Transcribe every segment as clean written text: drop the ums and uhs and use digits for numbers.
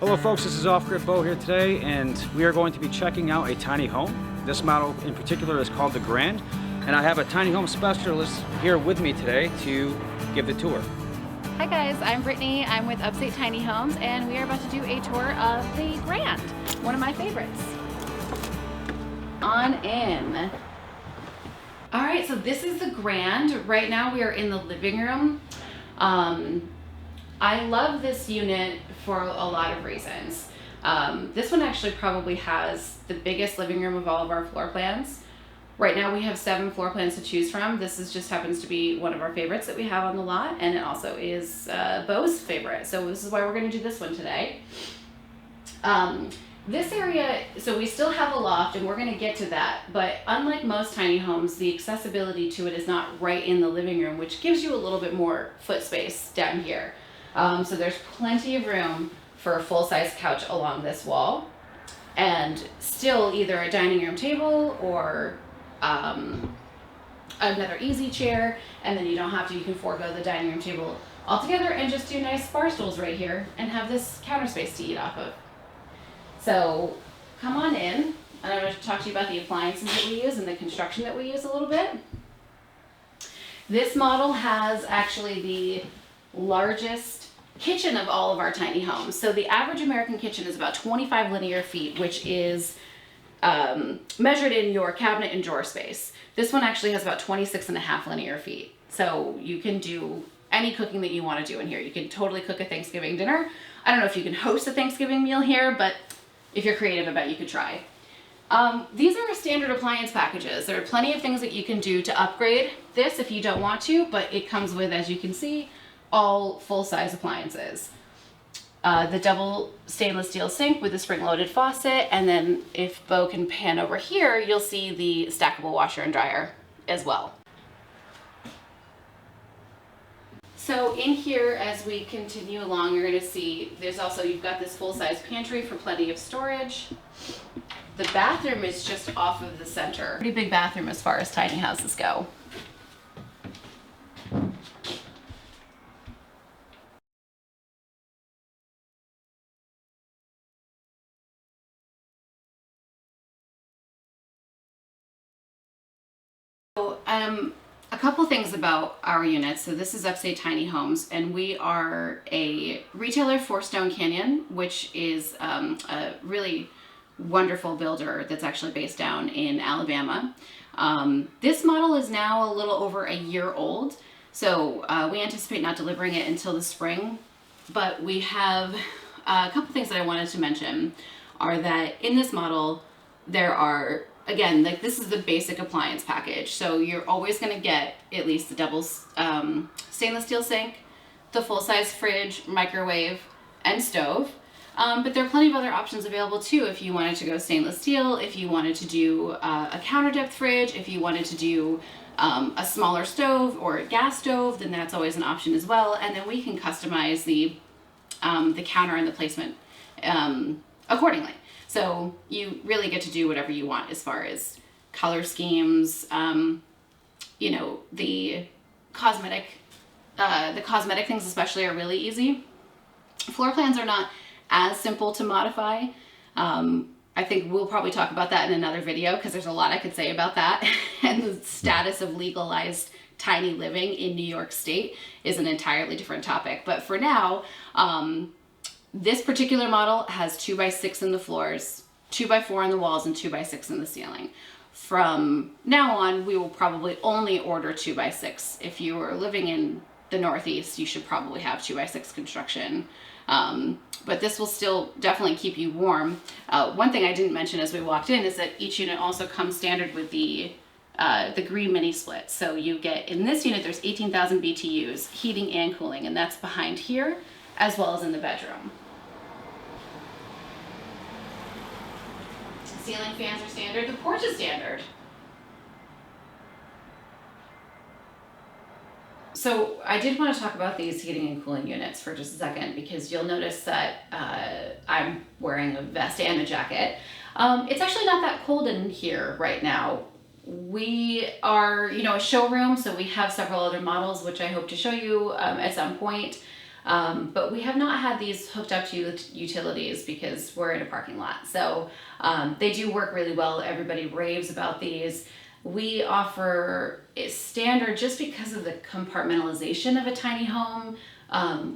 Hello folks, this is Off-Grid Bo here today, and we are going to be checking out a tiny home. This model in particular is called the Grand, and I have a tiny home specialist here with me today to give the tour. Hi guys, I'm Brittany. I'm with Upstate Tiny Homes, and we are about to do a tour of the Grand, one of my favorites. On in. All right, so this is the Grand. Right now we are in the living room. I love this unit for a lot of reasons. This one actually probably has the biggest living room of all of our floor plans. Right now we have 7 floor plans to choose from. This just happens to be one of our favorites that we have on the lot, and it also is Bo's favorite. So this is why we're going to do this one today. This area, so we still have a loft, and we're going to get to that, but unlike most tiny homes, the accessibility to it is not right in the living room, which gives you a little bit more foot space down here. So there's plenty of room for a full-size couch along this wall, and still either a dining room table or another easy chair, and then you can forego the dining room table altogether and just do nice bar stools right here and have this counter space to eat off of. So come on in, and I'm going to talk to you about the appliances that we use and the construction that we use a little bit. This model has actually the largest kitchen of all of our tiny homes. So the average American kitchen is about 25 linear feet, which is measured in your cabinet and drawer space. This one actually has about 26.5 linear feet. So you can do any cooking that you want to do in here. You can totally cook a Thanksgiving dinner. I don't know if you can host a Thanksgiving meal here, but if you're creative, I bet you could try. These are standard appliance packages. There are plenty of things that you can do to upgrade this if you don't want to, but it comes with, as you can see, all full-size appliances. The double stainless steel sink with the spring-loaded faucet, and then if Bo can pan over here, you'll see the stackable washer and dryer as well. So in here, as we continue along, you're going to see you've got this full-size pantry for plenty of storage. The bathroom is just off of the center. Pretty big bathroom as far as tiny houses go. So, a couple things about our units. So this is Upstate Tiny Homes, and we are a retailer for Stone Canyon, which is a really wonderful builder that's actually based down in Alabama. This model is now a little over a year old, so we anticipate not delivering it until the spring. But we have a couple things that I wanted to mention are that in this model there are, again, like this is the basic appliance package. So you're always going to get at least the double stainless steel sink, the full-size fridge, microwave, and stove. But there are plenty of other options available too if you wanted to go stainless steel, if you wanted to do a counter depth fridge, if you wanted to do a smaller stove or a gas stove, then that's always an option as well. And then we can customize the counter and the placement accordingly. So you really get to do whatever you want as far as color schemes, you know, the cosmetic things especially are really easy. Floor plans are not as simple to modify. I think we'll probably talk about that in another video because there's a lot I could say about that. And the status of legalized tiny living in New York State is an entirely different topic. But for now, this particular model has 2x6 in the floors, 2x4 on the walls, and 2x6 in the ceiling. From now on, we will probably only order 2x6. If you are living in the Northeast, you should probably have 2x6 construction. But this will still definitely keep you warm. One thing I didn't mention as we walked in is that each unit also comes standard with the green mini split. So you get, in this unit, there's 18,000 BTUs, heating and cooling, and that's behind here, as well as in the bedroom. Ceiling fans are standard. The porch is standard. So I did want to talk about these heating and cooling units for just a second, because you'll notice that I'm wearing a vest and a jacket. It's actually not that cold in here right now. We are, a showroom, so we have several other models, which I hope to show you at some point. But we have not had these hooked up to utilities because we're in a parking lot. So they do work really well. Everybody raves about these. We offer it standard just because of the compartmentalization of a tiny home.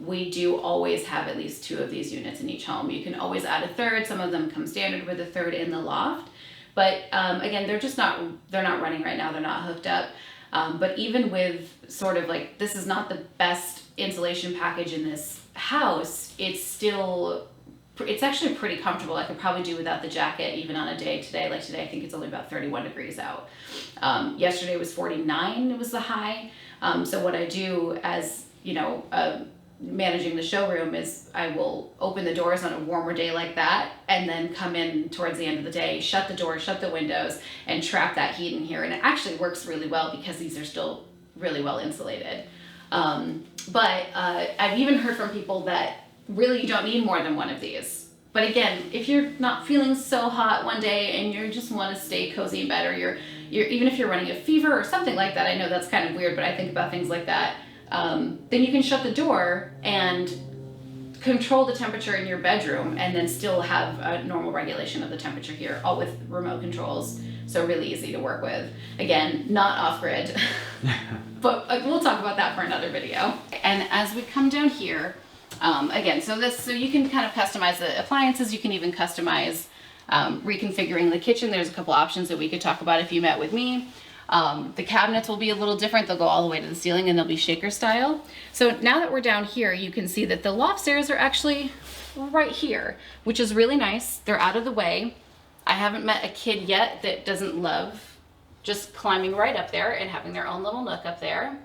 We do always have at least 2 of these units in each home. You can always add a third. Some of them come standard with a third in the loft. But again, they're not running right now. They're not hooked up. But even with sort of like, this is not the best insulation package in this house, it's actually pretty comfortable. I could probably do without the jacket even on a day today. Like today, I think it's only about 31 degrees out. Yesterday was 49, it was the high. So what I do as, managing the showroom is I will open the doors on a warmer day like that and then come in towards the end of the day, shut the doors, shut the windows, and trap that heat in here. And it actually works really well because these are still really well insulated. But I've even heard from people that really you don't need more than 1 of these. But again, if you're not feeling so hot one day and you just want to stay cozy in bed, or you're even if you're running a fever or something like that, I know that's kind of weird, but I think about things like that. Then you can shut the door and control the temperature in your bedroom and then still have a normal regulation of the temperature here, all with remote controls. So really easy to work with. Again, not off-grid, but we'll talk about that for another video. And as we come down here, again, so you can kind of customize the appliances. You can even customize reconfiguring the kitchen. There's a couple options that we could talk about if you met with me. The cabinets will be a little different. They'll go all the way to the ceiling and they'll be shaker style. So now that we're down here, you can see that the loft stairs are actually right here, which is really nice. They're out of the way. I haven't met a kid yet that doesn't love just climbing right up there and having their own little nook up there.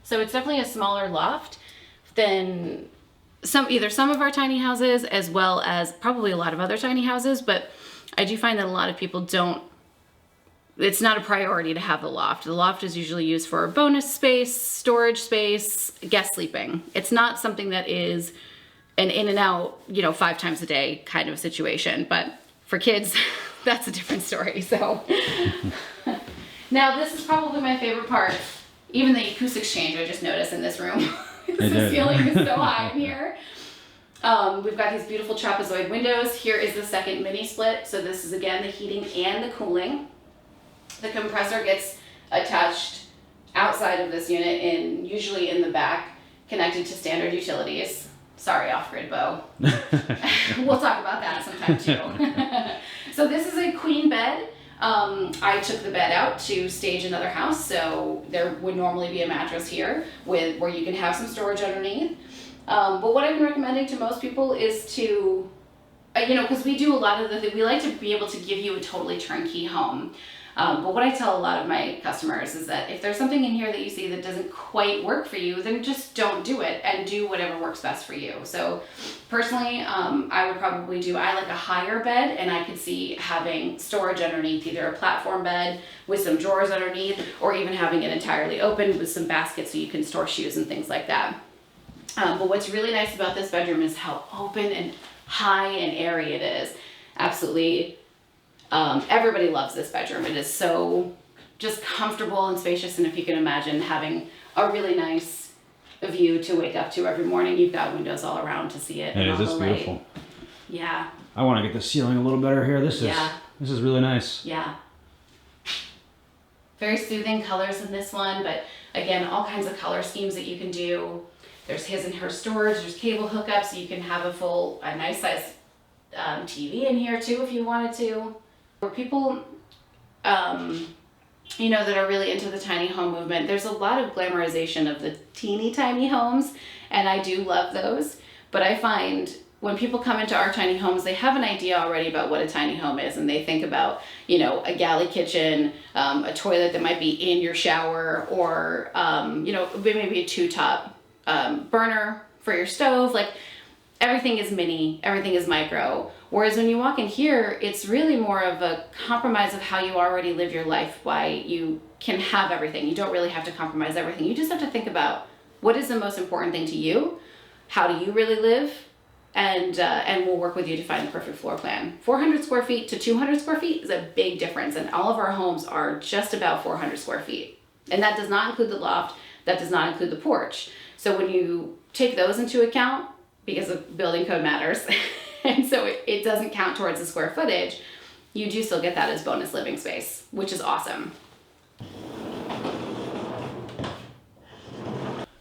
So it's definitely a smaller loft than either some of our tiny houses as well as probably a lot of other tiny houses, but I do find that a lot of people it's not a priority to have the loft. The loft is usually used for bonus space, storage space, guest sleeping. It's not something that is an in and out, 5 times a day kind of situation, but for kids, that's a different story. So now this is probably my favorite part. Even the acoustics change, I just noticed in this room. The ceiling is so high in here. We've got these beautiful trapezoid windows. Here is the second mini split. So this is again the heating and the cooling. The compressor gets attached outside of this unit usually in the back, connected to standard utilities. Sorry, off-grid Bo. We'll talk about that sometime too. So this is a queen bed. I took the bed out to stage another house, so there would normally be a mattress here where you can have some storage underneath. But what I've been recommending to most people is to, because we do a lot of we like to be able to give you a totally turnkey home. But what I tell a lot of my customers is that if there's something in here that you see that doesn't quite work for you, then just don't do it and do whatever works best for you. So personally, I like a higher bed, and I could see having storage underneath, either a platform bed with some drawers underneath, or even having it entirely open with some baskets so you can store shoes and things like that. But what's really nice about this bedroom is how open and high and airy it is. Absolutely. Everybody loves this bedroom. It is so just comfortable and spacious, and if you can imagine having a really nice view to wake up to every morning, you've got windows all around to see it. It is beautiful. Yeah. I want to get the ceiling a little better here. This is really nice. Yeah. Very soothing colors in this one, but again, all kinds of color schemes that you can do. There's his and her storage. There's cable hookups, so you can have a nice size TV in here too if you wanted to. For people, that are really into the tiny home movement, there's a lot of glamorization of the teeny tiny homes, and I do love those. But I find when people come into our tiny homes, they have an idea already about what a tiny home is, and they think about, a galley kitchen, a toilet that might be in your shower, or, maybe a 2-top burner for your stove. Like, everything is mini, everything is micro. Whereas when you walk in here, it's really more of a compromise of how you already live your life, why you can have everything. You don't really have to compromise everything. You just have to think about what is the most important thing to you, how do you really live, and we'll work with you to find the perfect floor plan. 400 square feet to 200 square feet is a big difference, and all of our homes are just about 400 square feet. And that does not include the loft, that does not include the porch. So when you take those into account because the building code matters. And so it doesn't count towards the square footage. You do still get that as bonus living space, which is awesome.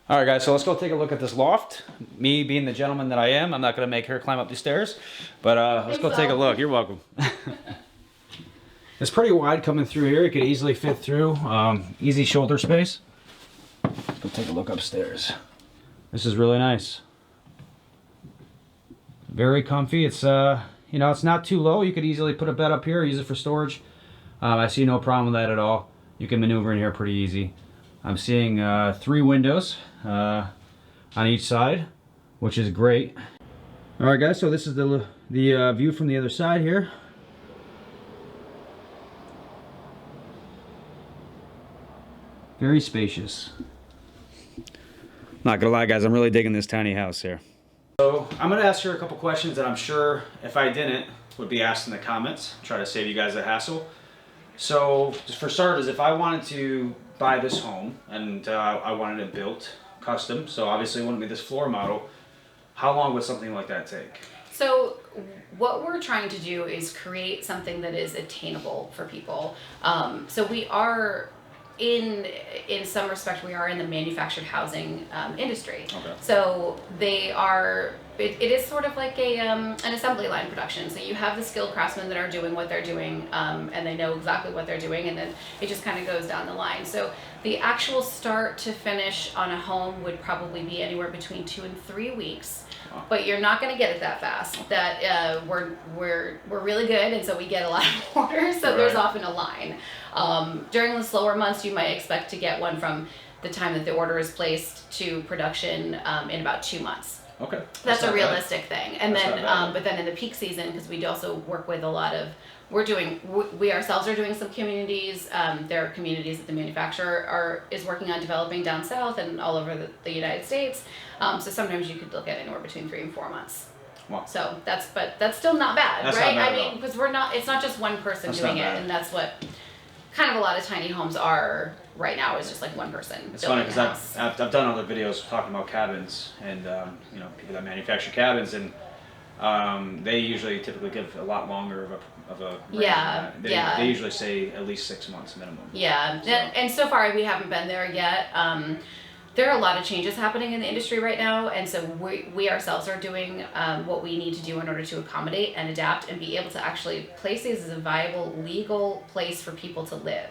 All right, guys, so let's go take a look at this loft. Me being the gentleman that I am, I'm not gonna make her climb up the stairs, but let's go take a look. You're welcome. It's pretty wide coming through here. You could easily fit through, easy shoulder space. Let's go take a look upstairs. This is really nice. Very comfy. It's you know, it's not too low. You could easily put a bed up here, use it for storage. I see no problem with that at all. You can maneuver in here pretty easy. I'm seeing 3 windows on each side, which is great. All right, guys, so this is the view from the other side here. Very spacious. Not gonna lie, guys, I'm really digging this tiny house here. So I'm gonna ask her a couple questions that I'm sure if I didn't would be asked in the comments. Try to save you guys a hassle. So just for starters, if I wanted to buy this home and I wanted it built custom, so obviously it wouldn't be this floor model, how long would something like that take? So what we're trying to do is create something that is attainable for people. So we are in some respect, we are in the manufactured housing industry. Okay. So they are, it is sort of like an assembly line production. So you have the skilled craftsmen that are doing what they're doing, and they know exactly what they're doing, and then it just kind of goes down the line. So the actual start to finish on a home would probably be anywhere between 2 and 3 weeks. But you're not going to get it that fast. That we're really good, and so we get a lot of orders. So there's often a line. During the slower months, you might expect to get one from the time that the order is placed to production in about 2 months. Okay. That's a realistic thing. And then, but then in the peak season, because we also work with a lot of, we ourselves are doing some communities. There are communities that the manufacturer is working on developing down south and all over the United States. So sometimes you could look at anywhere between 3 and 4 months. Wow. So that's still not bad, that's right? Not bad I mean, because it's not just one person doing it, and that's what kind of a lot of tiny homes are right now, is just like one person. It's funny because I've done other videos talking about cabins and you know, people that manufacture cabins, and they usually typically give a lot longer of a they usually say at least 6 months minimum. Yeah, so. And so far we haven't been there yet. There are a lot of changes happening in the industry right now, and so we ourselves are doing what we need to do in order to accommodate and adapt and be able to actually place these as a viable legal place for people to live.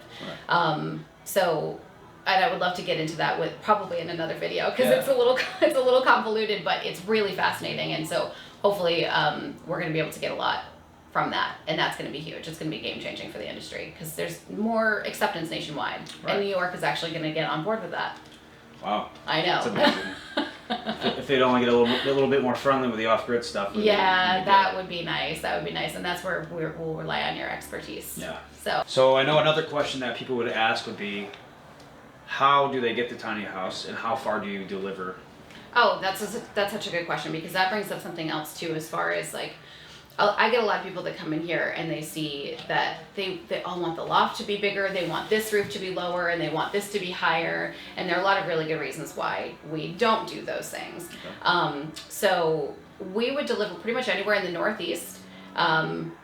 Right. So, and I would love to get into that with probably in another video, because it's a little convoluted, but it's really fascinating, and so hopefully we're going to be able to get a lot from that, and that's going to be huge. It's going to be game changing for the industry because there's more acceptance nationwide, and New York is actually going to get on board with that. Wow. I know. That's amazing. If they'd only get a little bit more friendly with the off-grid stuff. That would be nice. That would be nice, and that's where we'll rely on your expertise. Yeah. So I know another question that people would ask would be, how do they get the tiny house, and how far do you deliver? Oh, that's such a good question, because that brings up something else too, as far as like, I get a lot of people that come in here and they see that they all want the loft to be bigger, they want this roof to be lower, and they want this to be higher, and there are a lot of really good reasons why we don't do those things. Okay. So we would deliver pretty much anywhere in the Northeast.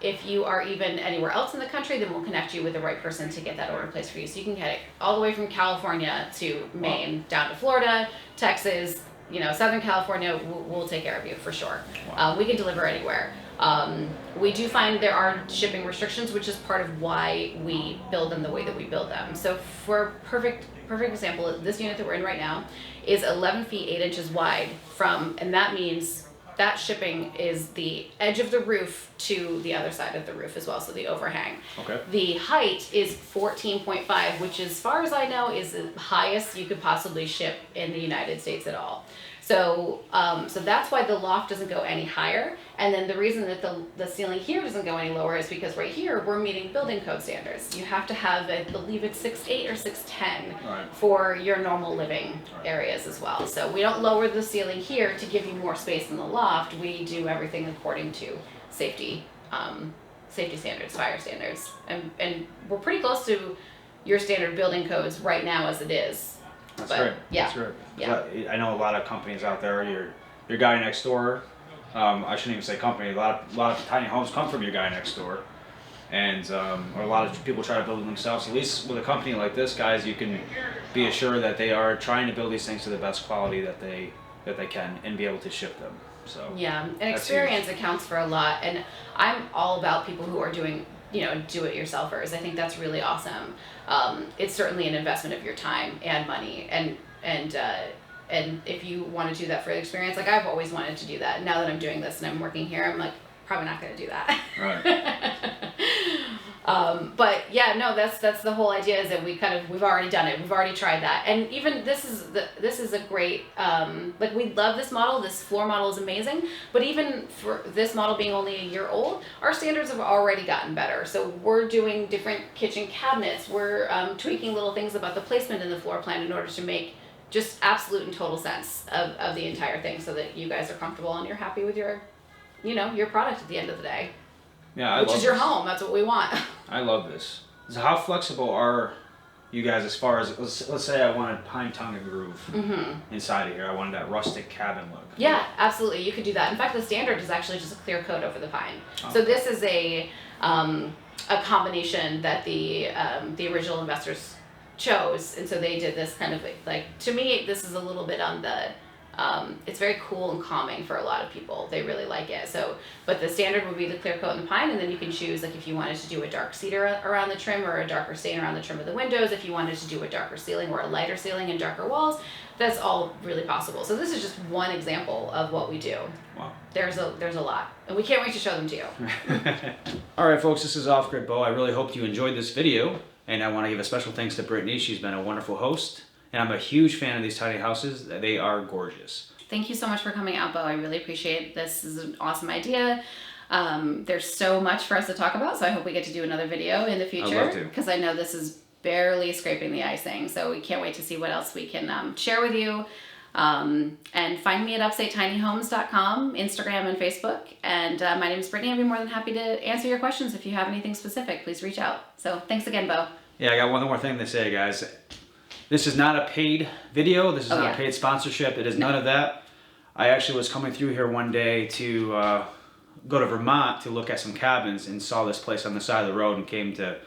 If you are even anywhere else in the country, then we'll connect you with the right person to get that order placed for you. So you can get it all the way from California to Maine, down to Florida, Texas, you know, Southern California. We'll take care of you for sure. Wow. We can deliver anywhere. We do find there are shipping restrictions, which is part of why we build them the way that we build them. So for perfect example, this unit that we're in right now is 11 feet 8 inches wide and that means that shipping is the edge of the roof to the other side of the roof as well, so the overhang. Okay. The height is 14.5, which as far as I know is the highest you could possibly ship in the United States at all. So so that's why the loft doesn't go any higher, and then the reason that the ceiling here doesn't go any lower is because right here we're meeting building code standards. You have to have, I believe it's 6'8" or 6'10" for your normal living areas as well. So we don't lower the ceiling here to give you more space in the loft. We do everything according to safety standards, fire standards, and we're pretty close to your standard building codes right now as it is. That's But, great. Yeah. That's great. Yeah. I know a lot of companies out there. Your guy next door. I shouldn't even say company. A lot of tiny homes come from your guy next door, and or a lot of people try to build them themselves. At least with a company like this, guys, you can be assured that they are trying to build these things to the best quality that they can and be able to ship them. So Yeah, and that's experience huge. accounts for a lot. And I'm all about people who are doing, do-it-yourselfers. I think that's really awesome. It's certainly an investment of your time and money, and if you want to do that for the experience, like I've always wanted to do that. Now that I'm doing this and I'm working here, I'm like probably not going to do that. Right. But yeah, no, that's the whole idea, is that we've already done it. We've already tried that. And even this is a great, like we love this model. This floor model is amazing. But even for this model being only a year old, our standards have already gotten better. So we're doing different kitchen cabinets. We're tweaking little things about the placement in the floor plan in order to make just absolute and total sense of the entire thing, so that you guys are comfortable and you're happy with your product at the end of the day. Yeah, Which is your home. That's what we want. I love this. So how flexible are you guys as far as, let's say I wanted pine tongue and groove inside of here. I wanted that rustic cabin look. Yeah, absolutely. You could do that. In fact, the standard is actually just a clear coat over the pine. Oh. So this is a combination that the original investors chose, and so they did this kind of like, to me, this is a little bit on the it's very cool and calming for a lot of people. They really like it. So, but the standard would be the clear coat and the pine, and then you can choose, like if you wanted to do a dark cedar around the trim, or a darker stain around the trim of the windows, if you wanted to do a darker ceiling or a lighter ceiling and darker walls, that's all really possible. So this is just one example of what we do. Wow. There's a lot, and we can't wait to show them to you. All right, folks, this is Off Grid Bo. I really hope you enjoyed this video, and I want to give a special thanks to Brittany. She's been a wonderful host, and I'm a huge fan of these tiny houses. They are gorgeous. Thank you so much for coming out, Bo. I really appreciate it. This is an awesome idea. There's so much for us to talk about, so I hope we get to do another video in the future. I'd love to. Because I know this is barely scraping the icing, so we can't wait to see what else we can share with you. And find me at upstatetinyhomes.com, Instagram and Facebook. And my name is Brittany. I'd be more than happy to answer your questions. If you have anything specific, please reach out. So thanks again, Bo. Yeah, I got one more thing to say, guys. This is not a paid video. This is not a paid sponsorship. It is none of that. I actually was coming through here one day to go to Vermont to look at some cabins, and saw this place on the side of the road and came to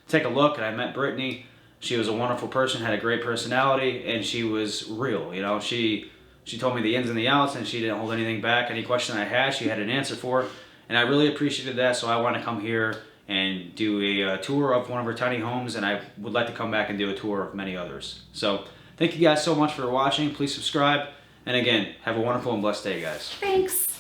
take a look, and I met Brittany. She was a wonderful person, had a great personality, and she was real. She told me the ins and the outs, and she didn't hold anything back. Any question I had, she had an answer for, and I really appreciated that. So I want to come here and do a tour of one of her tiny homes, and I would like to come back and do a tour of many others. So thank you guys so much for watching. Please subscribe, and again, have a wonderful and blessed day, guys. Thanks.